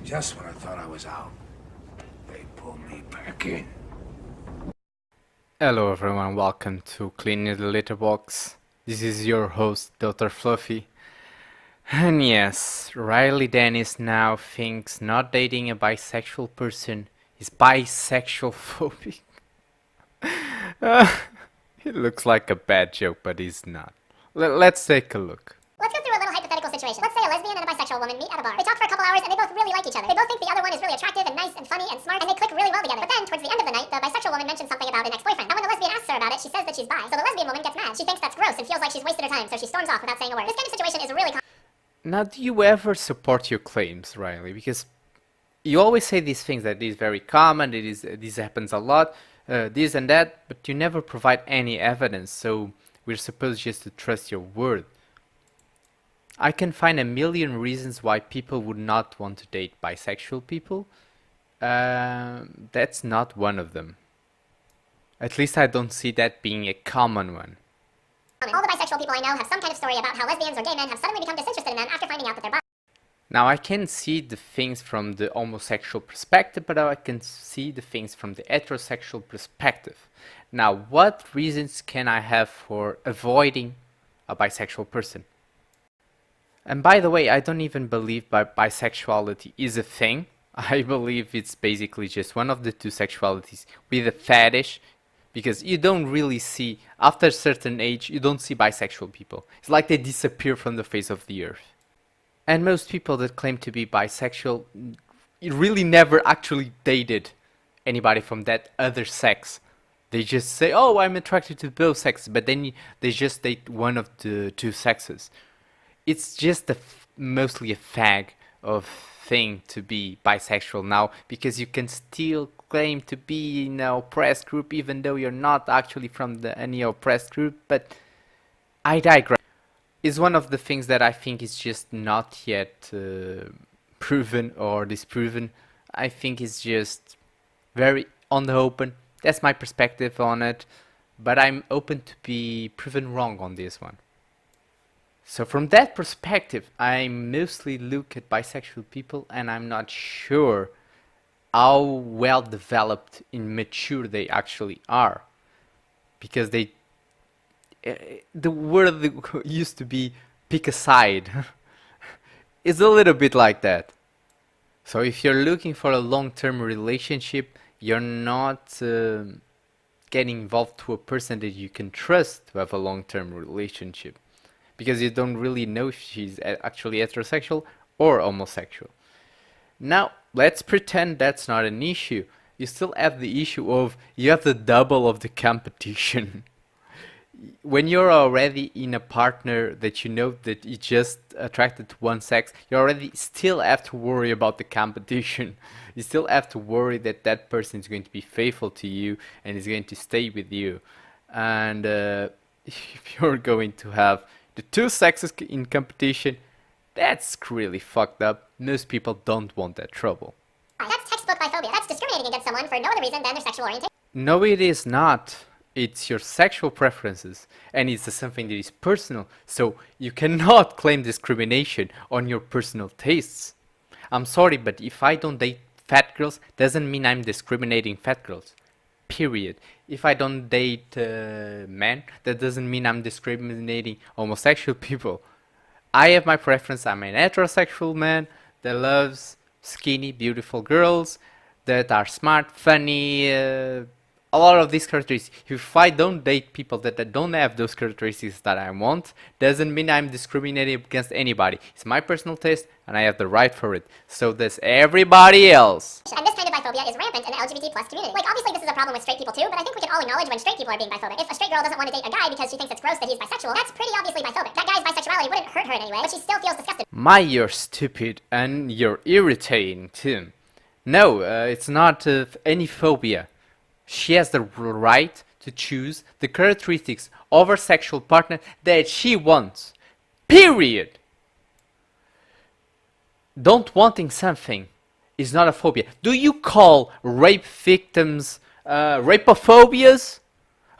Just when I thought I was out, they pulled me back in. Hello everyone, welcome to Cleaning the Litter Box. This is your host, Dr. Fluffy. And yes, Riley Dennis now thinks not dating a bisexual person is bisexual phobic. It looks like a bad joke, but it's not. Let's take a look. Let's go through a little hypothetical situation. Let's say a lesbian and a bisexual woman meet at a bar. They talk for a couple hours and they both really like each other. They both think the other one is really attractive and nice and funny and smart, and they click really well together. But then, towards the end of the night, the bisexual woman mentions something about an ex-boyfriend. And when the lesbian asks her about it, she says that she's bi. So the lesbian woman gets mad. She thinks that's gross and feels like she's wasted her time, so she storms off without saying a word. This kind of situation is really Now, do you ever support your claims, Riley? Because you always say these things that it is very common, this happens a lot, this and that, but you never provide any evidence, so we're supposed just to trust your word. I can find a million reasons why people would not want to date bisexual people. That's not one of them. At least I don't see that being a common one. All the bisexual people I know have some kind of story about how lesbians or gay men have suddenly become disinterested in them after finding out that they're bi. Now I can see the things from the homosexual perspective, but I can see the things from the heterosexual perspective. Now, what reasons can I have for avoiding a bisexual person? And by the way, I don't even believe bisexuality is a thing. I believe it's basically just one of the two sexualities with a fetish, because you don't really see, after a certain age, you don't see bisexual people. It's like they disappear from the face of the earth. And most people that claim to be bisexual really never actually dated anybody from that other sex. They just say, oh, I'm attracted to both sexes, but then they just date one of the two sexes. It's just mostly a fag of thing to be bisexual now, because you can still claim to be in an oppressed group even though you're not actually from any oppressed group. But I digress. It's one of the things that I think is just not yet proven or disproven. I think it's just very on the open. That's my perspective on it, but I'm open to be proven wrong on this one. So from that perspective, I mostly look at bisexual people and I'm not sure how well developed and mature they actually are. Because the word used to be pick a side. It's a little bit like that. So if you're looking for a long-term relationship, you're not getting involved to a person that you can trust to have a long-term relationship, because you don't really know if she's actually heterosexual or homosexual. Now, let's pretend that's not an issue. You still have the issue of you have the double of the competition. When you're already in a partner that you know that you just attracted to one sex, you already still have to worry about the competition. You still have to worry that that person is going to be faithful to you and is going to stay with you. And if you're going to have the two sexes in competition, that's really fucked up. Most people don't want that trouble. That's textbook biphobia. That's discriminating against someone for no other reason than their sexual orientation. No, it is not. It's your sexual preferences, and it's something that is personal, so you cannot claim discrimination on your personal tastes. I'm sorry, but if I don't date fat girls, doesn't mean I'm discriminating fat girls. Period. If I don't date men, that doesn't mean I'm discriminating homosexual people. I have my preference. I'm an heterosexual man that loves skinny, beautiful girls that are smart, funny, a lot of these characteristics. If I don't date people that don't have those characteristics that I want, doesn't mean I'm discriminating against anybody. It's my personal taste and I have the right for it. So does everybody else. And this kind of biphobia is rampant in the LGBT plus community. Like, obviously this is a problem with straight people too, but I think we can all acknowledge when straight people are being biphobic. If a straight girl doesn't want to date a guy because she thinks it's gross that he's bisexual, that's pretty obviously biphobic. That guy's bisexuality wouldn't hurt her in any way, but she still feels disgusted. You're stupid and you're irritating too. No, it's not any phobia. She has the right to choose the characteristics of her sexual partner that she wants. Period. Don't wanting something is not a phobia. Do you call rape victims rapophobias?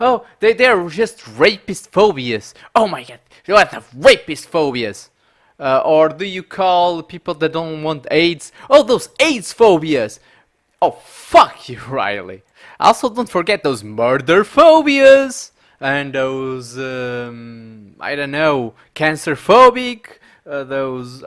Oh, they're just rapist phobias. Oh my god, you have rapist phobias. Or do you call people that don't want AIDS, oh, those AIDS phobias? Oh, fuck you, Riley. Also, don't forget those murder phobias and those, I don't know, cancer phobic, those.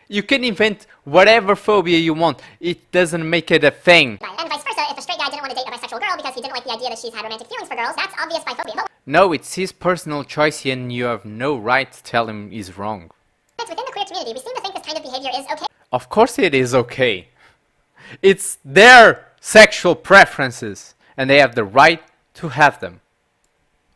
You can invent whatever phobia you want. It doesn't make it a thing. And vice versa, if a straight guy didn't want to date a bisexual girl because he didn't like the idea that she's had romantic feelings for girls, that's obvious biphobia. But No, it's his personal choice and you have no right to tell him he's wrong. within the queer community, we seem to think this kind of behavior is okay. Of course it is okay. It's their sexual preferences and they have the right to have them.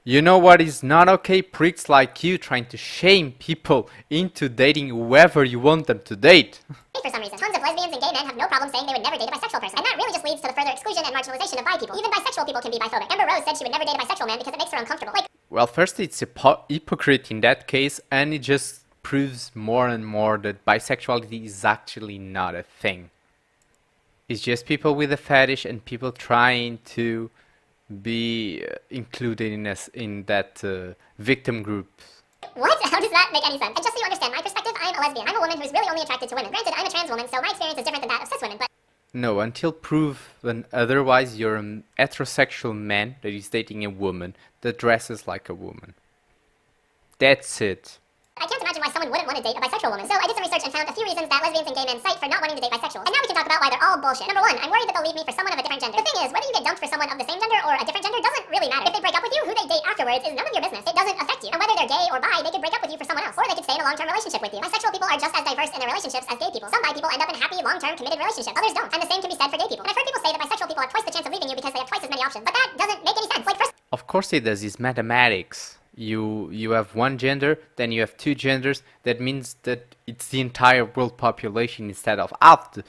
You know what is not okay? Pricks like you trying to shame people into dating whoever you want them to date. For some reason, tons of lesbians and gay men have no problem saying they would never date a bisexual person, and that really just leads to the further exclusion and marginalization of bi people. Even bisexual people can be biphobic. Amber Rose said she would never date a bisexual man because it makes her uncomfortable. Like, Well, first it's a hypocrite in that case, and it just proves more and more that bisexuality is actually not a thing. It's just people with a fetish and people trying to be included in that victim group. what? How does that make any sense? And just so you understand my perspective, I am a lesbian. I'm a woman who's really only attracted to women. Granted, I'm a trans woman, so my experience is different than that of cis women, but No, until proven otherwise, you're an heterosexual man that is dating a woman that dresses like a woman. That's it. I can't imagine why someone wouldn't want to date a bisexual woman. So I did some research and found a few reasons that lesbians and gay men cite for not wanting to date bisexuals. And now we can talk about why they're all bullshit. Number one, I'm worried that they'll leave me for someone of a different gender. The thing is, whether you get dumped for someone of the same gender or a different gender doesn't really matter. If they break up with you, who they date afterwards is none of your business. It doesn't affect you. And whether they're gay or bi, they could break up with you for someone else. Or they could stay in a long-term relationship with you. Bisexual people are just as diverse in their relationships as gay people. Some bi people end up in happy, long-term, committed relationships. Others don't. And the same can be said for gay people. And I've heard people say that bisexual people have twice the chance of leaving you because they have twice as many options. But that doesn't make any sense. Like, first Of course it does, it's mathematics. You have one gender, then you have two genders. That means that it's the entire world population instead of half the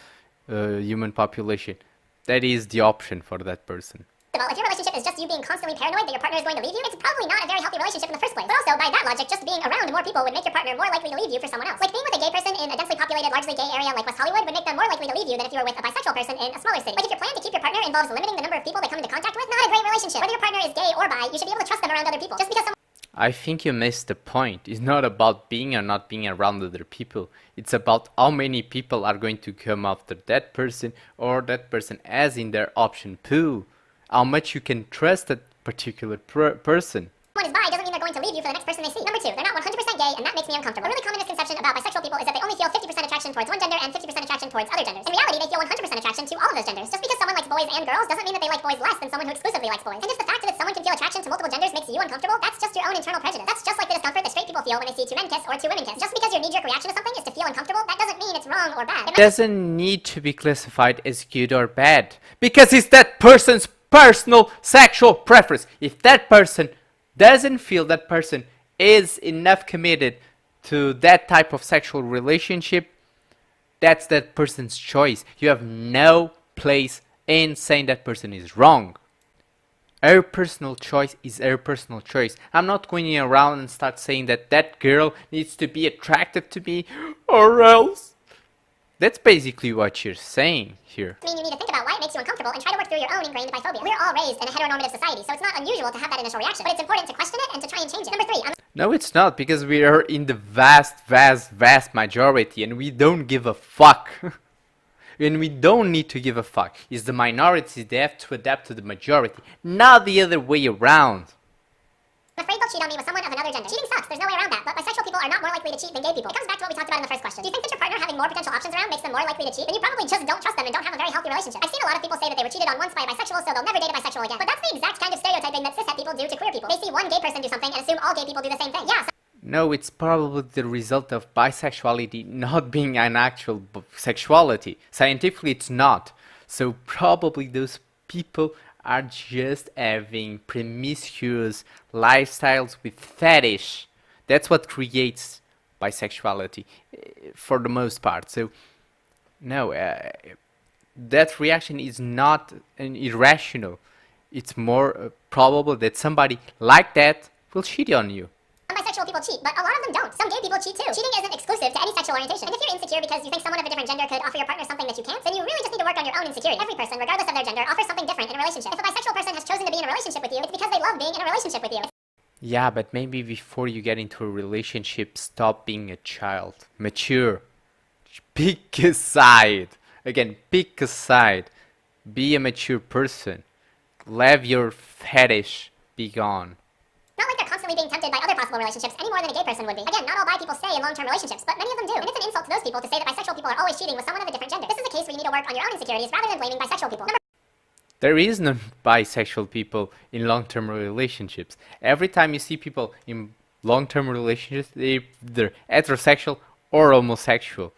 human population. That is the option for that person. of all, if your relationship is just you being constantly paranoid that your partner is going to leave you, it's probably not a very healthy relationship in the first place. But also, by that logic, just being around more people would make your partner more likely to leave you for someone else. Like, being with a gay person in a densely populated, largely gay area like West Hollywood would make them more likely to leave you than if you were with a bisexual person in a smaller city. Like, if your plan to keep your partner involves limiting the number of people they come into contact with, not a great relationship. Whether your partner is gay or bi, you should be able to trust them around other people. Just because someone I think you missed the point. It's not about being or not being around other people. It's about how many people are going to come after that person or that person as in their option pool. How much you can trust that particular person. is bi doesn't mean they're going to leave you for the next person they see. Number two, they're not 100% gay, and that makes me uncomfortable. A really common misconception about bisexual people is that they only feel 50% attraction towards one gender and 50% attraction towards other genders. In reality, they feel 100% attraction to all of those genders. Just because someone likes boys and girls doesn't mean that they like boys less than someone who exclusively likes boys. And just the fact that someone can feel attraction to multiple genders makes you uncomfortable, that's just your own internal prejudice. That's just like the discomfort that straight people feel when they see two men kiss or two women kiss. Just because your knee-jerk reaction to something is to feel uncomfortable, that doesn't mean it's wrong or bad. Doesn't need to be classified as good or bad. Because it's that person's personal sexual preference. If that person doesn't feel that person is enough committed to that type of sexual relationship, that's that person's choice. You have no place in saying that person is wrong. Her personal choice is her personal choice. I'm not going around and start saying that that girl needs to be attractive to me or else. That's basically what you're saying here. I mean, you need to think about why it makes you uncomfortable and try to work through your own ingrained biphobia. We're all raised in a heteronormative society, so it's not unusual to have that initial reaction. But it's important to question it and to try and change it. Number three, No, it's not, because we are in the vast majority and we don't give a fuck. And we don't need to give a fuck. It's the minorities that have to adapt to the majority, not the other way around. I'm afraid they'll cheat on me with someone of another gender. Cheating sucks, there's no way around that, but bisexual people are not more likely to cheat than gay people. It comes back to what we talked about in the first question. Do you think that your partner having more potential options around makes them more likely to cheat? Then you probably just don't trust them and don't have a very healthy relationship. I've seen a lot of people say that they were cheated on once by a bisexual, so they'll never date a bisexual again. But that's the exact kind of stereotyping that cishet people do to queer people. They see one gay person do something and assume all gay people do the same thing. Yeah, No, it's probably the result of bisexuality not being an actual sexuality. Scientifically, it's not. So probably those people are just having promiscuous lifestyles with fetish. That's what creates bisexuality for the most part. So no, that reaction is not an irrational. It's more probable that somebody like that will cheat on you. bisexual people cheat, but a lot of them don't. Some gay people cheat too. Cheating isn't exclusive to any sexual orientation. And if you're insecure because you think someone of a different gender could offer your partner something that you can't, then you really just need to work on your own insecurity. Every person, regardless of their gender, offers something different in a relationship. If a bisexual person has chosen to be in a relationship with you, it's because they love being in a relationship with you. Yeah, but maybe before you get into a relationship, stop being a child. Mature. Pick a side. Again, pick a side. Be a mature person. Let your fetish be gone. Not like they're constantly being tempted by other possible relationships any more than a gay person would be. Again, not all bi people stay in long-term relationships, but many of them do. And it's an insult to those people to say that bisexual people are always cheating with someone of a different gender. This is a case where you need to work on your own insecurities rather than blaming bisexual people. There is no bisexual people in long-term relationships. Every time you see people in long-term relationships, they're either heterosexual or homosexual.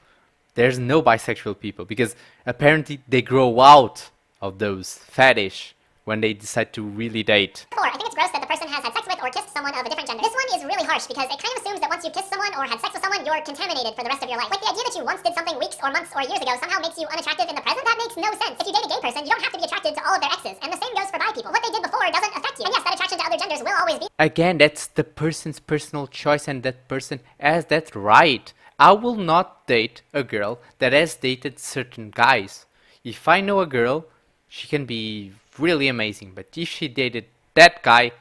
There's no bisexual people because apparently they grow out of those fetish when they decide to really date. 4, I think it's gross that the person has had sex with or kissed someone of a different gender. This one is really harsh because it kind of assumes that once you've kissed someone or had sex with someone, you're contaminated for the rest of your life. Like the idea that you once did something weeks or months or years ago somehow makes you unattractive in the present, that makes no sense. If you date a gay person, you don't have to be attracted to all of their exes. And the same goes for bi people. What they did before doesn't affect you. And yes, that attraction to other genders will always be. Again, that's the person's personal choice and that person has that right. I will not date a girl that has dated certain guys. If I know a girl, she can be really amazing, but if she dated that guy,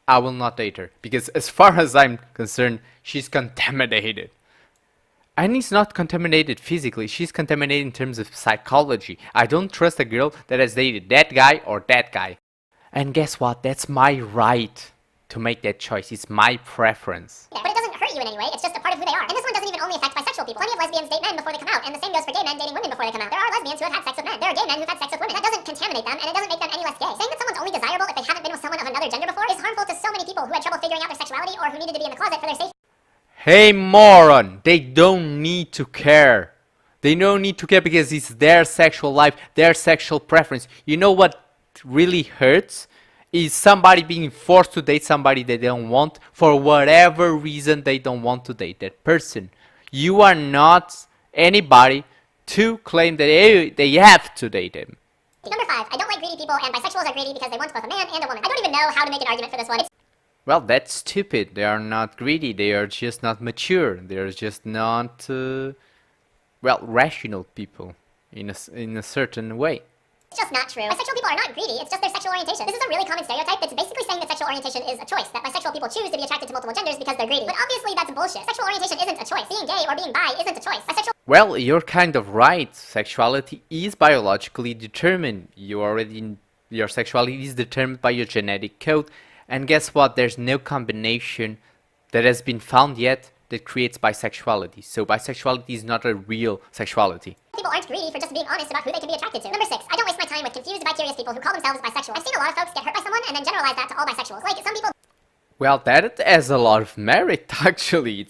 I will not date her because as far as I'm concerned, she's contaminated. And it's not contaminated physically, she's contaminated in terms of psychology. I don't trust a girl that has dated that guy or that guy. And guess what? That's my right to make that choice. It's my preference. But it doesn't hurt you in any way, it's just a part of who they are. And this one doesn't even only affect bisexual people. Plenty of lesbians date men before they come out, and the same goes for gay men dating women before they come out. There are lesbians who have had sex with men. There are gay men who've had sex with women. That doesn't contaminate them, and it doesn't make them any less gay. Saying that someone's only desirable if they haven't been with someone of another gender before is harmful to so many people who had trouble figuring out their sexuality or who needed to be in the closet for their safety. Hey moron, they don't need to care. They don't need to care because it's their sexual life, their sexual preference. You know what really hurts? Is somebody being forced to date somebody they don't want for whatever reason they don't want to date that person. You are not anybody to claim that they have to date him. Number 5, I don't like greedy people, and bisexuals are greedy because they want both a man and a woman. I don't even know how to make an argument for this one. Well, that's stupid. They are not greedy. They are just not mature. They are just not, rational people in a certain way. It's just not true. Bisexual people are not greedy, it's just their sexual orientation. This is a really common stereotype that's basically saying that sexual orientation is a choice, that bisexual people choose to be attracted to multiple genders because they're greedy. But obviously that's bullshit. Sexual orientation isn't a choice. Being gay or being bi isn't a choice. Well, you're kind of right. Sexuality is biologically determined. Your sexuality is determined by your genetic code. And guess what? There's no combination that has been found yet that creates bisexuality. So bisexuality is not a real sexuality. People aren't greedy for just being honest about who they can be attracted to. Number 6, I don't waste my time with confused bi-curious people who call themselves bisexual. I've seen a lot of folks get hurt by someone and then generalize that to all bisexuals. Like, some people... Well, that has a lot of merit, actually.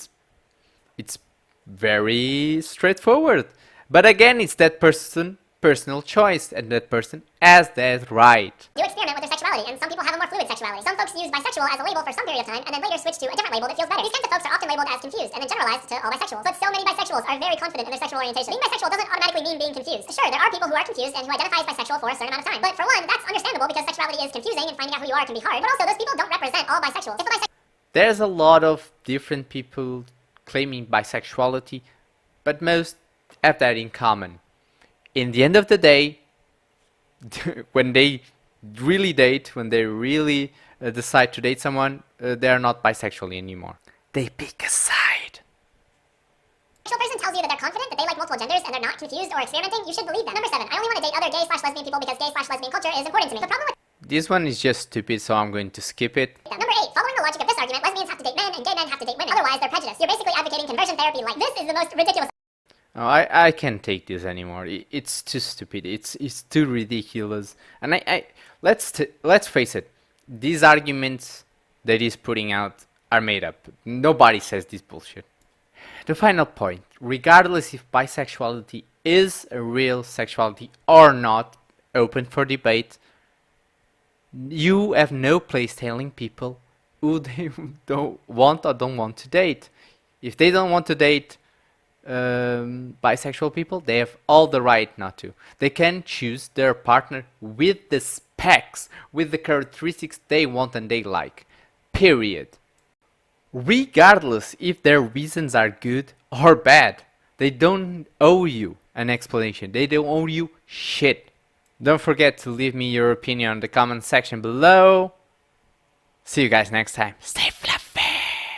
It's very straightforward. But again, it's that personal choice, and that person has that right. You experiment with their sexuality, and some people have a more fluid sexuality. Some folks use bisexual as a label for some period of time, and then later switch to a different label that feels better. These kinds of folks are often labeled as confused, and then generalized to all bisexuals. But so many bisexuals are very confident in their sexual orientation. Being bisexual doesn't automatically mean being confused. Sure, there are people who are confused and who identify as bisexual for a certain amount of time. But for one, that's understandable because sexuality is confusing, and finding out who you are can be hard. But also, those people don't represent all bisexuals. There's a lot of different people claiming bisexuality, but most have that in common. In the end of the day, when they really date, when they really decide to date someone, they are not bisexual anymore. They pick a side. Bisexual person tells you that they're confident, that they like multiple genders, and they're not confused or experimenting, you should believe them. Number 7, I only want to date other gay/lesbian people because gay/lesbian culture is important to me. The problem with This one is just stupid, so I'm going to skip it. Number 8, following the logic of this argument, lesbians have to date men and gay men have to date women. Otherwise, they're prejudiced. You're basically advocating conversion therapy. Like, this is the most ridiculous. Oh, I can't take this anymore. It's too stupid. It's too ridiculous. And let's face it. These arguments that he's putting out are made up. Nobody says this bullshit. The final point, regardless if bisexuality is a real sexuality or not, open for debate, you have no place telling people who they don't want or don't want to date. If they don't want to date bisexual people, they have all the right not to. They can choose their partner with the specs, with the characteristics they want and they like. Period. Regardless if their reasons are good or bad, they don't owe you an explanation. They don't owe you shit. Don't forget to leave me your opinion in the comment section below. See you guys next time. Stay fly.